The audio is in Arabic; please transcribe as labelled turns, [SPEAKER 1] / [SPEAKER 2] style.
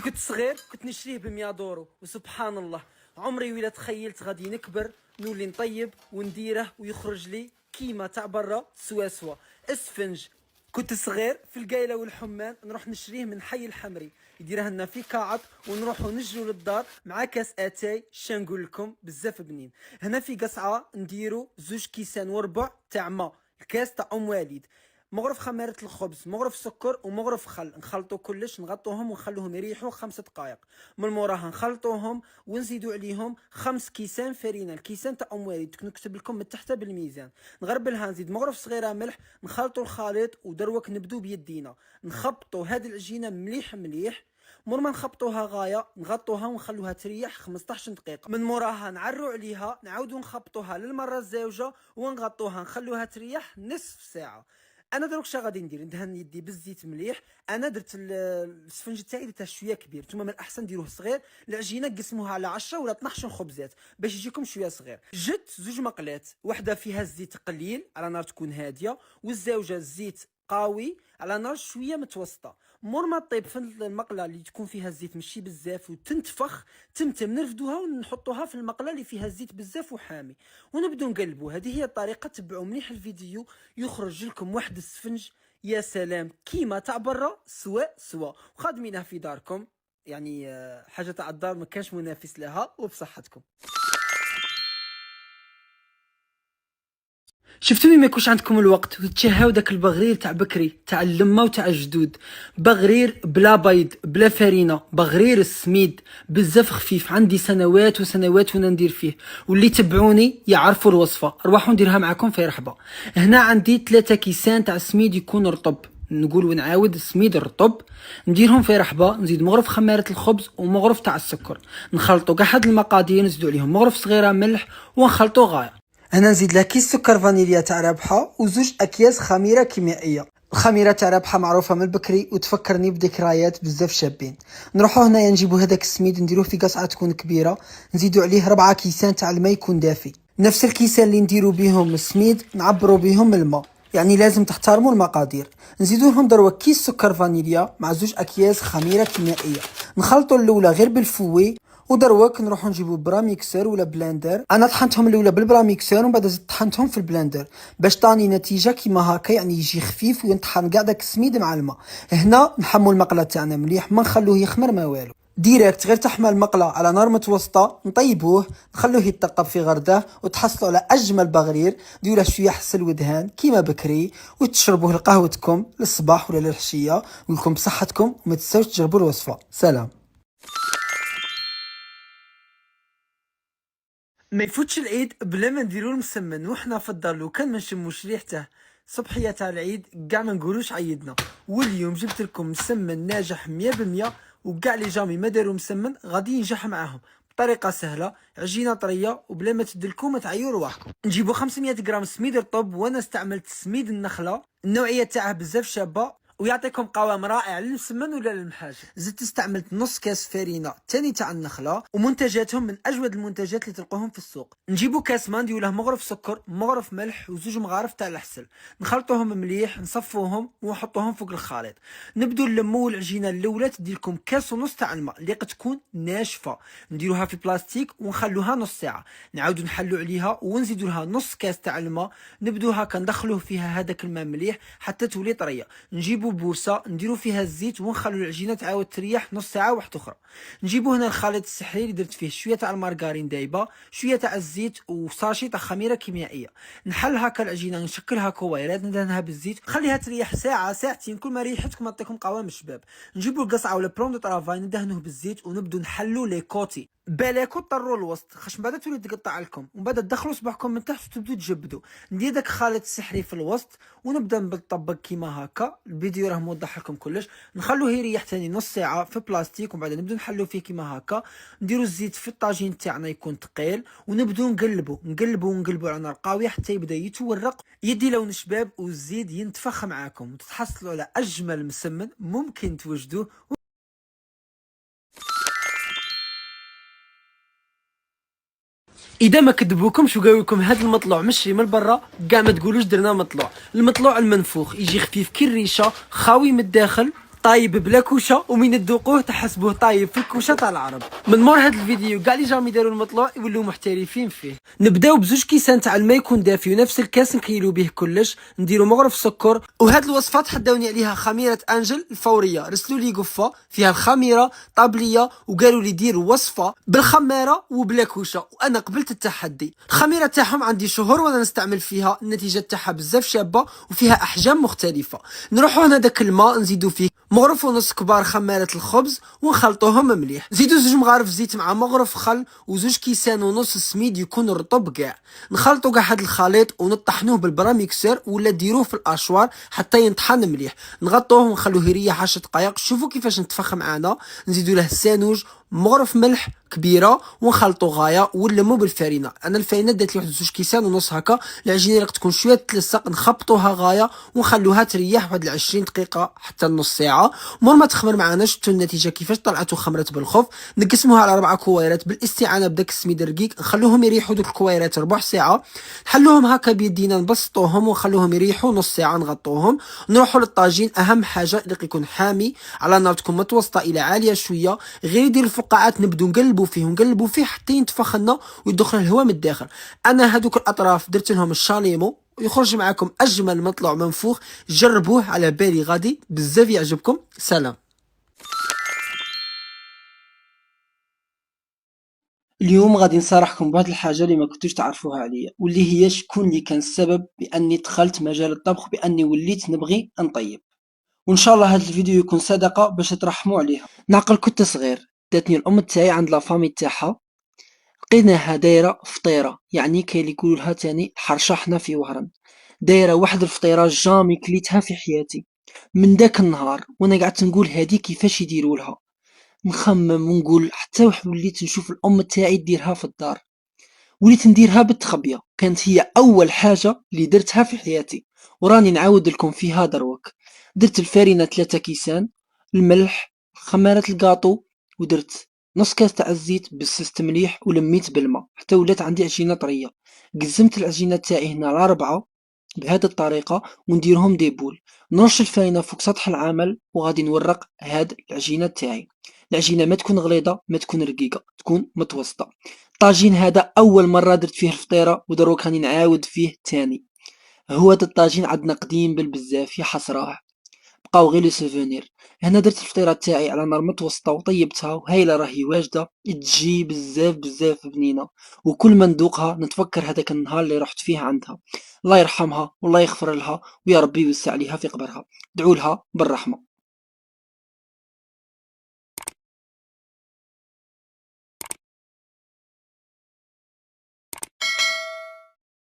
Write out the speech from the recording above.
[SPEAKER 1] كنت صغير كنت نشريه ب100 دورو، وسبحان الله عمري ولا تخيلت غادي نكبر نولي نطيب ونديره ويخرج لي كيما تاع برا سوا اسفنج. كنت صغير في القايله والحمان نروح نشريه من حي الحمري، يديرها لنا في كاعط ونروحوا نجروا للدار مع كاس اتاي. نقول لكم بزاف بنين. هنا في قصعه نديروا 2 كيسان تاع ما، الكاس تاع والد، مغرف خميرة الخبز، مغرف سكر ومغرف خل، نخلطوا كلش نغطوهم ونخلوهم يريحوا 5 دقائق. من موراها نخلطوهم ونزيدوا عليهم 5 كيسان فرينه، الكيسان تاع والد نكتب لكم من تحت بالميزان. نغربلها نزيد مغرف صغيره ملح، نخلطوا الخليط ودروك نبدو بيدينا نخبطوا هذه العجينه مليح. مور ما نخبطوها غايه نغطوها ونخلوها تريح 15 دقيقه. من موراها نعروا عليها نعاودوا نخبطوها للمره الزوجه ونغطوها نخلوها تريح نصف ساعه. انا دروك شا غادي ندهن يدي بالزيت مليح. انا درت السفنج تاعي درتها شويه كبير، نتوما من الاحسن ديروه صغير. العجينه قسموها على 10 ولا 12 خبزات باش يجيكم شويه صغير. جت 2 مقلات، واحده فيها الزيت قليل على نار تكون هاديه، والزوجه الزيت قوي على نار شويه متوسطه. مور ما طيب في المقله اللي تكون فيها الزيت ماشي بزاف وتنتفخ تمتم نرفدوها ونحطوها في المقله اللي فيها الزيت بزاف وحامي ونبدو نقلبوا. هذه هي الطريقه، تبعوا مليح الفيديو يخرج لكم واحد السفنج يا سلام كيما تاع برا سوا وخادمينها في داركم. يعني حاجه تاع الدار ما كانش منافس لها وبصحتكم. شفتوا ما يكونش عندكم الوقت وتتشهاو داك البغرير تاع بكري تاع اللمه وتاع الجدود، بغرير بلا بيض بلا فرينه، بغرير السميد بزاف خفيف. عندي سنوات وسنوات وانا ندير فيه، واللي تبعوني يعرفوا الوصفه. ارواحوا نديرها معكم في رحبه. هنا عندي 3 كيسان تاع سميد يكون رطب، نقول ونعاود السميد الرطب نديرهم في رحبه. نزيد مغرف خميره الخبز ومغرف تاع السكر، نخلطوا كاع هاد المقادير، نزيدوا عليهم مغرف صغيره ملح ونخلطوا غايه. انا نزيد لها كيس سكر فانيليا تاع رابحه و2 اكياس خميره كيميائيه. الخميره تاع رابحه معروفه من بكري وتفكرني بذكريات بزاف شابين. نروحوا هنايا نجيبوا هذاك السميد نديروه في قصعه تكون كبيره، نزيدوا عليه 4 كيسان تاع الماء يكون دافي، نفس الكيسان اللي نديروا بهم السميد نعبروا بهم الماء، يعني لازم تحترموا المقادير. نزيدوا لهم دروك كيس سكر فانيليا مع 2 اكياس خميره كيميائيه. نخلطوا الاولى غير بالفوي، ودروك نروحو نجيبو برا ميكسر ولا بلاندر. انا طحنتهم الاولى بالبرا ميكسر ومن بعد زدت طحنتهم في البلاندر باش طاني نتيجه كيما هكا، يعني يجي خفيف ونطحن كاع داك السميد مع الماء. هنا نحمو المقله تاعنا مليح، ما نخلوه يخمر ما والو، ديريكت غير تحمى المقله على نار متوسطه، نطيبوه نخلوه يتقب في غرده وتحصلوا على اجمل بغرير. ديروه شويه حسل ودهان كيما بكري وتشربوه لقهوتكم للصباح ولا للعشيه. ولكم بصحتكم وما تنساوش تجربوا الوصفه. سلام. ما يفوتش العيد بلا ما نديرو المسمن، وحنا في الدار لو كان ما نشموش ريحته صبحيه تاع العيد كاع ما نقولوش عيدنا. واليوم جبت لكم مسمن ناجح 100%، وكاع لي جامي ما داروا مسمن غادي ينجح معاهم بطريقه سهله. عجينه طريه وبلا ما تدلكم ما تعيوا رواحكم. نجيبو 500 غرام سميد رطب، وانا استعملت سميد النخله، النوعيه تاعها بزاف شابه ويعطيكم قوام رائع للمسمن ولا للمحاجي. زدت استعملت نص كاس فرينه تاني تاع النخله، ومنتجاتهم من اجود المنتجات اللي تلقوهم في السوق. نجيبو كاس ما نديرو له مغرف سكر مغرف ملح و2 مغارف تاع العسل، نخلطوهم مليح نصفوهم ونحطوهم فوق الخليط. نبدو نلمو العجينه الاولى تدير لكم كاس ونص تاع الماء اللي قد تكون ناشفه، نديروها في بلاستيك ونخلوها نص ساعه. نعاودو نحلو عليها ونزيدو لها نص كاس تاع الماء، نبدو هكا ندخلوه فيها هذاك الماء مليح حتى تولي طريه. نجيبو بورصه نديرو فيها الزيت ونخلو العجينه تعاود تريح نص ساعه واحده اخرى. نجيبو هنا الخليط السحري اللي درت فيه شويه تاع المارغرين دايبه، شويه تاع الزيت وساشي تاع خميره كيميائيه. نحل هكا العجينه نشكلها كويرات ندهنها بالزيت، خليها تريح ساعه ساعتين، كل ما ريحتكم تعطيكم قوام الشباب. نجيبو القصعه ولا بلون دو طرافاي ندهنوه بالزيت ونبدو نحلو لي كوتي بالكو طروا الوسط خاش من بعد تولي تقطع لكم، ومن بعد تدخلوا صباحكم من تحت وتبدو تجبدوا. ندير داك الخليط السحري في الوسط ونبدا نطبق كيما هكا. الفيديو راه موضح لكم كلش. نخلوه يريح ثاني نص ساعه في بلاستيك، ومن بعد نبدو نحلو فيه كيما هكا. نديروا الزيت في الطاجين تاعنا يكون ثقيل، ونبدو نقلبوا على نار قويه حتى يبدا يتورق يدي لون شباب، والزيت ينتفخ معاكم وتتحصلوا على اجمل مسمن ممكن توجدوه. اذا ما كذبوكمش وقالوا لكم هذا المطلوع مشي من برا كاع ما تقولوش درنا مطلوع. المطلوع المنفوخ يجي خفيف كي الريشه خاوي من الداخل طايب بلا كوشه، ومن تذوقوه تحسبوه طايب في الكوشه تاع العرب. من مور هذا الفيديو كاع لي جامي داروا المطلوع يولوا محترفين فيه. نبداو بزوج كيسان تاع الماء يكون دافي ونفس الكاس نكيلو به كلش، نديرو مغرف سكر. وهاد الوصفه تحداوني عليها خميره انجل الفوريه، رسلوا لي قفه فيها الخميره طابليه وقالوا لي ديروا وصفه بالخماره وبلا كوشه، وانا قبلت التحدي. الخميره تاعهم عندي شهور وانا نستعمل فيها، النتيجه تاعها بزاف شابه وفيها احجام مختلفه. نروحوا هنا داك الماء نزيدو فيه مغرف ونص كبار خمارة الخبز ونخلطوهم مليح. زيدو زوج مغارف زيت مع مغرف خل وزوج كيسان ونص سميد يكون رطب كاع. نخلطو كاع هاد الخليط ونطحنوه بالبراميكسر ولا ديروه في الاشوار حتى ينطحن مليح. نغطوه ونخلوه يريح 10 دقائق. شوفوا كيفاش نتفخ معانا. نزيدو له السانوج مغرف ملح كبيره ونخلطو غايه ونلمو بالفرينه. انا الفرينه درت لي واحد زوج كيسان ونص هكا. العجينه اللي تكون شويه تلصق نخبطوها غايه ونخلوها تريح واحد 20 دقيقه حتى نص ساعه. مور ما تخمر معنا شفتوا النتيجه كيفاش طلعت وخمرت بالخوف. نقسموها على 4 كويرات بالاستعانه بداك السميد الرقيق. نخلوهم يريحوا دوك الكويرات ربع ساعه. نحلوهم هكا بيدينا نبسطوهم ونخلوهم يريحوا نص ساعه نغطوهم. نروحوا للطاجين. اهم حاجه اللي يكون حامي على نار تكون متوسطه الى عاليه شويه. غير يدير الفقاعات نبدو نقلبوا فيه حتى ينتفخ لنا ويدخل الهواء من الداخل. انا هذوك الاطراف درت لهم الشاليمو ويخرج معكم اجمل مطلوع منفوخ. جربوه على بالي غادي بزاف يعجبكم. سلام. اليوم غادي نصارحكم بواحد الحاجه اللي ما كنتوش تعرفوها عليا، واللي هي شكون اللي كان السبب باني دخلت مجال الطبخ، باني وليت نبغي نطيب. وان شاء الله هذا الفيديو يكون صدقه باش ترحموا عليها. نعقل كنت صغير داتني الام تاعي عند لا فامي تاعها، لقيناها دايره فطيره، يعني كاين اللي يقولوا لها تاني حرشه حنا في وهران. دايره واحد الفطيره جامي كليتها في حياتي. من داك النهار وانا قعدت نقول هذه كيفاش يديروا لها، نخمم ونقول حتى وليت نشوف الام تاعي ديرها في الدار. وليت نديرها بالتخبيه، كانت هي اول حاجه اللي درتها في حياتي وراني نعاود لكم فيها دروك. درت الفارينه 3 كيسان، الملح، خمارة الكاطو، ودرت نص كاس تاع الزيت، بسست مليح ولميت بالماء حتى ولات عندي عجينه طريه. قزمت العجينه تاعي هنا على 4 بهذه الطريقه ونديرهم دي بول. نرش الفاينه فوق سطح العمل وغادي نورق هاد العجينه تاعي. العجينه ما تكون غليظه ما تكون رقيقه، تكون متوسطه. الطاجين هذا اول مره درت فيه الفطيره ودروك راني نعاود فيه تاني. هو هذا الطاجين عندنا قديم بالبزاف يا حسراه، بقاو غير لي سوفونير. هنا درت الفطيره تاعي على نار متوسطه وطيبتها وهايله راهي واجده، تجي بزاف بنينه. وكل ما ندوقها نتفكر هذاك النهار اللي رحت فيه عندها. الله يرحمها والله يغفر لها ويا ربي يوسع عليها في قبرها. دعوا لها بالرحمه.